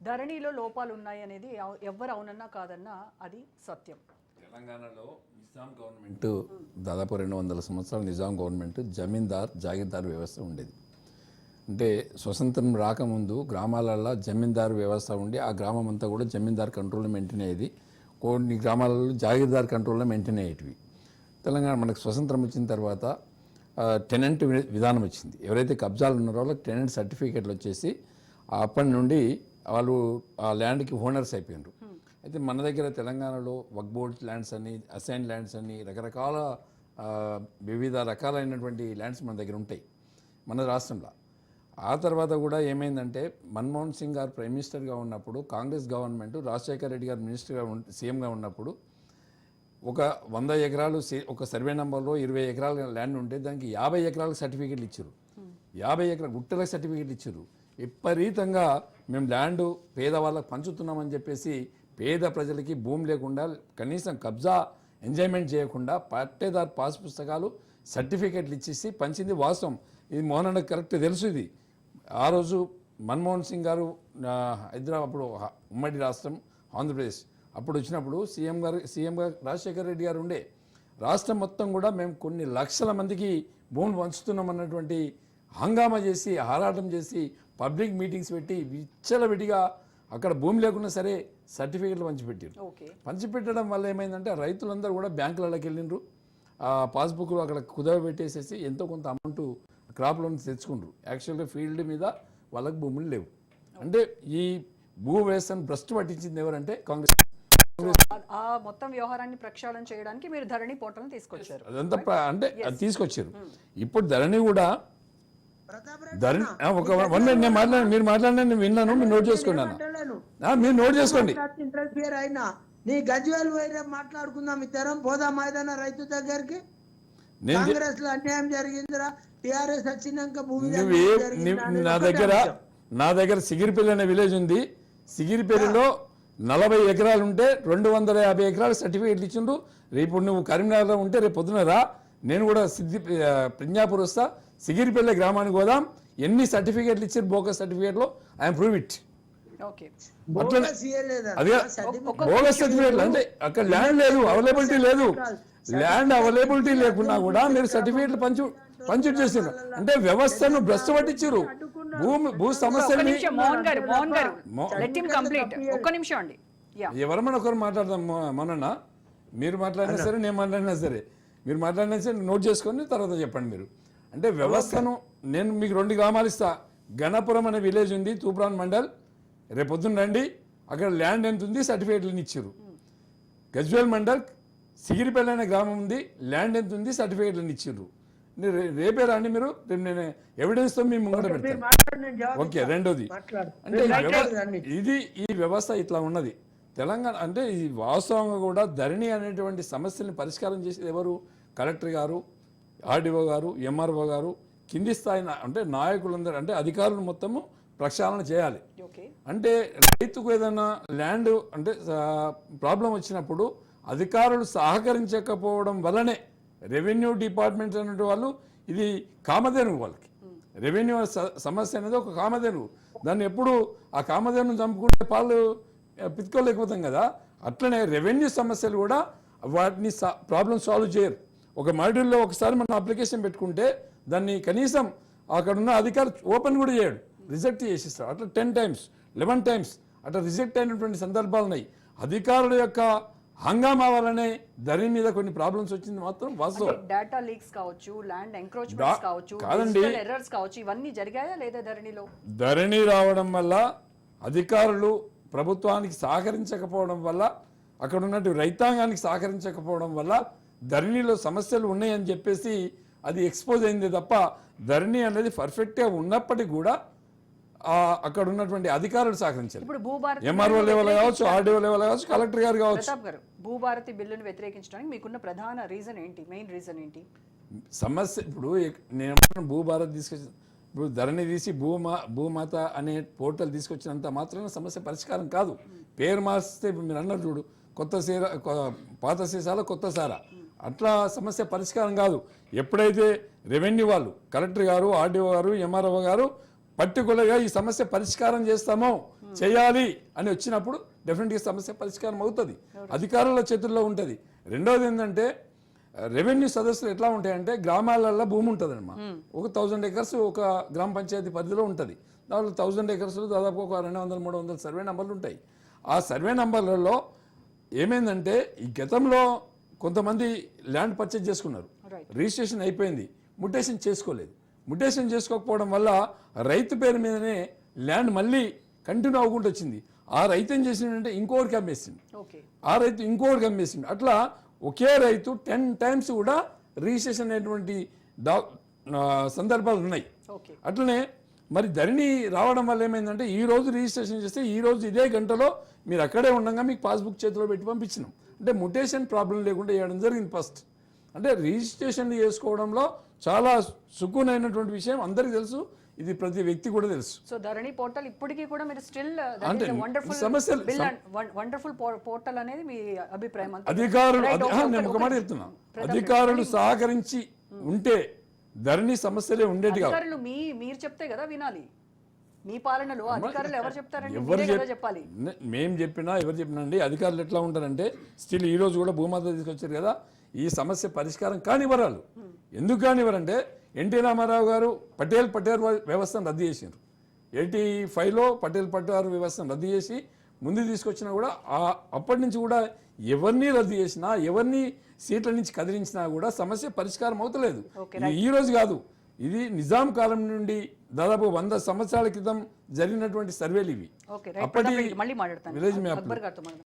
ధరణిలో లోపాలు ఉన్నాయి అనేది ఎవ్వరు అవునన్నా కాదన్నా అది సత్యం. తెలంగాణలో నిజాం గవర్నమెంట్ దాదాపు 200 సంవత్సరాల నిజాం గవర్నమెంట్ జాగీర్దార్ వ్యవస్థ ఉండేది. అంటే స్వతంత్రం రాకముందు గ్రామాలలో జమీందారు వ్యవస్థ ఉండి ఆ గ్రామం అంతా కూడా జమీందార్ కంట్రోల్లో మెయింటైన్ అయ్యేది. కొన్ని గ్రామాలలో జాగీర్దార్ కంట్రోల్లో మెయింటైన్ అయ్యేటివి. తెలంగాణ మనకు స్వతంత్రం వచ్చిన తర్వాత టెనెంట్ విధానం వచ్చింది. ఎవరైతే కబ్జాలు ఉన్నారో వాళ్ళకి టెనెంట్ సర్టిఫికేట్లు వచ్చేసి అప్పటి నుండి వాళ్ళు ఆ ల్యాండ్కి ఓనర్స్ అయిపోయినారు. అయితే మన దగ్గర తెలంగాణలో వక్ బోర్డ్ ల్యాండ్స్ అని, అసైన్ ల్యాండ్స్ అని, రకరకాల వివిధ రకాలైనటువంటి ల్యాండ్స్ మన దగ్గర ఉంటాయి మన రాష్ట్రంలో. ఆ తర్వాత కూడా ఏమైందంటే మన్మోహన్ సింగ్ గారు ప్రైమ్ మినిస్టర్గా ఉన్నప్పుడు, కాంగ్రెస్ గవర్నమెంట్ రాజశేఖర రెడ్డి గారు మినిస్టర్గా సీఎంగా ఉన్నప్పుడు ఒక 100 ఎకరాలు ఒక సర్వే నెంబర్లో 20 ఎకరాల ల్యాండ్ ఉంటే దానికి 50 ఎకరాలకు సర్టిఫికేట్లు ఇచ్చారు. 50 ఎకరాల గుట్టలకు సర్టిఫికేట్లు ఇచ్చారు. విపరీతంగా మేము ల్యాండ్ పేదవాళ్ళకు పంచుతున్నామని చెప్పేసి పేద ప్రజలకి భూమి లేకుండా కనీసం కబ్జా ఎంజాయ్మెంట్ చేయకుండా పట్టేదారు పాస్ పుస్తకాలు సర్టిఫికేట్లు ఇచ్చేసి పంచింది వాస్తవం. ఇది మోహన్ అన్నకు కరెక్ట్ తెలుసు. ఇది ఆ రోజు మన్మోహన్ సింగ్ గారు హైదరాబాద్, అప్పుడు ఉమ్మడి రాష్ట్రం ఆంధ్రప్రదేశ్, అప్పుడు వచ్చినప్పుడు సీఎంగా రాజశేఖర రెడ్డి గారు ఉండే. రాష్ట్రం మొత్తం కూడా మేము కొన్ని లక్షల మందికి భూములు పంచుతున్నాం అన్నటువంటి హంగామా చేసి, ఆరాటం చేసి, పబ్లిక్ మీటింగ్స్ పెట్టి విచ్చలవిడిగా అక్కడ భూమి లేకున్నా సరే సర్టిఫికేట్లు పంచిపెట్టారు. పంచిపెట్టడం వల్ల ఏమైందంటే రైతులందరూ కూడా బ్యాంకులలోకి వెళ్ళిండ్రు. ఆ పాస్బుక్లు అక్కడ కుదవ పెట్టేసేసి ఎంతో కొంత అమౌంట్ క్రాప్ లోన్ తెచ్చుకుండ్రు. యాక్చువల్గా ఫీల్డ్ మీద వాళ్ళకి భూములు లేవు. అంటే ఈ భూ వ్యవస్థను భ్రష్టు పట్టించింది ఎవరంటే కాంగ్రెస్. ఆ మొత్తం వ్యవహారాన్ని ప్రక్షాళన చేయడానికి మీరు ధరణి పోర్టల్ని తీసుకొచ్చారు. అదంతా అంటే తీసుకొచ్చారు. ఇప్పుడు ధరణి కూడా ఒక 1 మినిట్ నేను మాట్లాడి, మీరు మాట్లాడినా నేను విన్నాను, మీరు నోట్ చేసుకున్నాను. మీరు నోట్ చేసుకోండి. నీ గజ్వేల్ మాట్లాడుకుందాం, ఇద్దరం పోదాం ఏదైనా రైతు దగ్గరికి. కాంగ్రెస్ లో అన్యాయం జరిగిందిరా, టిఆర్ఎస్ వచ్చినాక నా దగ్గర సిగిరిపల్లి అనే విలేజ్ ఉంది. సిగిరిపల్లిలో 40 ఎకరాలు ఉంటే 250 ఎకరాలు సర్టిఫికేట్లు ఇచ్చిండ్రు. రేపు నువ్వు కరీంనగర్లో ఉంటే రేపు పొద్దున రా, నేను కూడా ప్రజ్ఞాపూర్ వస్తా, సిగిరిపల్లి గ్రామానికి పోదాం. ఎన్ని సర్టిఫికేట్లు ఇచ్చారు బోగస్ సర్టిఫికేట్లో, ఐఎమ్ ప్రూవ్ ఇట్. అదే బోగస్ సర్టిఫికేట్లు అంటే అక్కడ ల్యాండ్ లేదు, అవైలబిలిటీ లేదు. ల్యాండ్ అవైలబిలిటీ లేకున్నా కూడా మీరు సర్టిఫికేట్లు పంచు చేసారు అంటే వ్యవస్థను భ్రష్టు పట్టించారు. భూ సమస్యని ఎవరమైనా ఒకరు మాట్లాడదాం. మొన్న మీరు మాట్లాడినా సరే, నేను మాట్లాడినా సరే, మీరు మాట్లాడినా సరే నోట్ చేసుకొని తర్వాత చెప్పండి మీరు. అంటే వ్యవస్థను నేను మీకు 2 గ్రామాలు ఇస్తా. గణపురం అనే విలేజ్ ఉంది, తూప్రాన్ మండల్. రేపొద్దున రండి, అక్కడ ల్యాండ్ ఎంత ఉంది, సర్టిఫికేట్లను ఇచ్చారు. గజ్వేల్ మండల్ సిగిరిపల్లి అనే గ్రామం ఉంది, ల్యాండ్ ఎంత ఉంది, సర్టిఫికేట్లను ఇచ్చారు. రేపే రండి మీరు, రేపు నేను ఎవిడెన్స్తో మీ ముంగట పెడతాను. ఓకే. రెండోది అంటే ఈ వ్యవస్థ ఇట్లా ఉన్నది తెలంగాణ. అంటే ఈ వాస్తవంగా కూడా ధరణి అనేటువంటి సమస్యల్ని పరిష్కారం చేసేది ఎవరు? కలెక్టర్ గారు, ఆర్డీఓ గారు, ఎంఆర్ఓ గారు, కింది స్థాయి అంటే నాయకులందరూ, అంటే అధికారులు మొత్తము ప్రక్షాళన చేయాలి. అంటే రైతుకు ఏదైనా ల్యాండ్ అంటే ప్రాబ్లం వచ్చినప్పుడు అధికారులు సహకరించకపోవడం వల్లనే రెవెన్యూ డిపార్ట్మెంట్ అనే వాళ్ళు, ఇది కామధేనువు వాళ్ళకి. రెవెన్యూ సమస్య అనేది ఒక కామధేనువు. దాన్ని ఎప్పుడు ఆ కామధేనును చంపుకుంటే పాలు పితుకోలేకపోతాం కదా. అట్లనే రెవెన్యూ సమస్యలు కూడా వాటిని ప్రాబ్లం సాల్వ్ చేయరు. ఒక మాడ్యూల్లో ఒకసారి మనం అప్లికేషన్ పెట్టుకుంటే దాన్ని కనీసం అక్కడున్న అధికారి ఓపెన్ కూడా చేయడు, రిజెక్ట్ చేసిస్తారు. అట్లా 10 times 11 times అట్లా రిజెక్ట్ అయినటువంటి సందర్భాలు ఉన్నాయి. అధికారుల యొక్క హంగామా వల్లనే ధరణి మీద కొన్ని ప్రాబ్లమ్స్ వచ్చింది మాత్రం వాస్తవం. డేటా లీక్స్ కావచ్చు, ల్యాండ్ ఎంక్రోచ్మెంట్స్ కావచ్చు, డిజిటల్ ఎర్రర్స్ కావచ్చు, ఇవన్నీ జరిగాయా లేదా ధరణిలో? ధరణి రావడం వల్ల అధికారులు ప్రభుత్వానికి సహకరించకపోవడం వల్ల, అక్కడ ఉన్నట్టు రైతాంగానికి సహకరించకపోవడం వల్ల ధరణిలో సమస్యలు ఉన్నాయని చెప్పేసి అది ఎక్స్పోజ్ అయింది తప్ప ధరణి అనేది పర్ఫెక్ట్గా ఉన్నప్పటికీ కూడా అక్కడ ఉన్నటువంటి అధికారులు సహకరించారు. ఎంఆర్ఓ లెవెల్ కావచ్చు, ఆర్డీఓ లెవెల్ కావచ్చు, కలెక్టర్ గారు కావచ్చు. భూభారతి బిల్లును వ్యతిరేకించడానికి మీకున్న ప్రధాన రీజన్ ఏంటి? మెయిన్ రీజన్ ఏంటి? సమస్య ఇప్పుడు నేను భూభారత్ తీసుకొచ్చి, ఇప్పుడు ధరణి తీసి భూమాత అనే పోర్టల్ తీసుకొచ్చినంత మాత్రాన సమస్య పరిష్కారం కాదు. పేరు మార్చితే ఇప్పుడు మీరు అన్నారు చూడు, పాత సీసాల కొత్త సారా, అట్లా సమస్య పరిష్కారం కాదు. ఎప్పుడైతే రెవెన్యూ వాళ్ళు, కలెక్టర్ గారు, ఆర్డీఓ గారు, ఎంఆర్ఓ గారు పర్టికులర్గా ఈ సమస్య పరిష్కారం చేస్తామో చేయాలి అని వచ్చినప్పుడు డెఫినెట్గా సమస్య పరిష్కారం అవుతుంది, అధికారుల చేతుల్లో ఉంటుంది. రెండవది ఏంటంటే రెవెన్యూ సదస్సులు ఎట్లా ఉంటాయంటే గ్రామాలలో భూమి ఉంటుందన్నమా, ఒక 1000 acres ఒక గ్రామ పంచాయతీ పరిధిలో ఉంటుంది. దాంట్లో 1000 acres దాదాపు ఒక 200-300 సర్వే నంబర్లు ఉంటాయి. ఆ సర్వే నంబర్లలో ఏమైందంటే ఈ గతంలో కొంతమంది ల్యాండ్ పర్చేజ్ చేసుకున్నారు, రిజిస్ట్రేషన్ అయిపోయింది, ముటేషన్ చేసుకోలేదు. ముటేషన్ చేసుకోకపోవడం వల్ల రైతు పేరు మీదనే ల్యాండ్ మళ్ళీ కంటిన్యూ అవ్వకుండా వచ్చింది. ఆ రైతు ఏం చేసిందంటే ఇంకోటికి అమ్మేసింది, ఆ రైతు ఇంకోటికి అమ్మేసింది. అట్లా ఒకే రైతు 10 times కూడా రిజిస్ట్రేషన్ అనేటువంటి సందర్భాలు ఉన్నాయి. అట్లనే మరి ధరణి రావడం వల్ల ఏమైందంటే ఈ రోజు రిజిస్ట్రేషన్ చేస్తే ఈ రోజు ఇదే గంటలో మీరు అక్కడే ఉండగా మీకు పాస్బుక్ చేతిలో పెట్టి పంపించినాం. అంటే ముటేషన్ ప్రాబ్లం లేకుండా చేయడం జరిగింది ఫస్ట్. అంటే రిజిస్ట్రేషన్ చేసుకోవడంలో చాలా సుకునైనటువంటి విషయం అందరికీ తెలుసు, ఇది ప్రతి వ్యక్తి కూడా తెలుసు. సో ధరణి పోర్టల్ ఇప్పటికీ కూడా మీరు స్టిల్ అంటే వండర్ఫుల్ పోర్టల్ అనేది మీ అభిప్రాయం? అధికారులు నేను ఒక మాట చెప్తున్నా, అధికారులు సహకరించి ఉంటే ధరణి సమస్యలే ఉండేది కాదు. అధికారులు మీరు చెప్తే కదా వినాలి, మీ పాలనలో అధికారులు ఎవరు చెప్తారండి? చెప్పాలి. మేము చెప్పినా ఎవరు చెప్పినా అండి, అధికారులు ఎట్లా ఉంటారంటే స్టిల్ ఈ రోజు కూడా భూమాత తీసుకొచ్చారు కదా, ఈ సమస్య పరిష్కారం కానివ్వరాలు. ఎందుకు కానివ్వరంటే ఎన్టీ రామారావు గారు పటేల్ వ్యవస్థను రద్దు చేశారు. 85లో పటేల్ పట్టారు వ్యవస్థను రద్దు చేసి ముందు తీసుకొచ్చినా కూడా అప్పటి నుంచి కూడా ఎవరిని రద్దు చేసినా ఎవరిని సీట్ల నుంచి కదిలించినా కూడా సమస్య పరిష్కారం అవుతలేదు. ఈ రోజు కాదు, ఇది నిజాం కాలం నుండి దాదాపు 100 సంవత్సరాల క్రితం జరిగినటువంటి సర్వేలు ఇవి. అప్పటి విలేజ్ మ్యాప్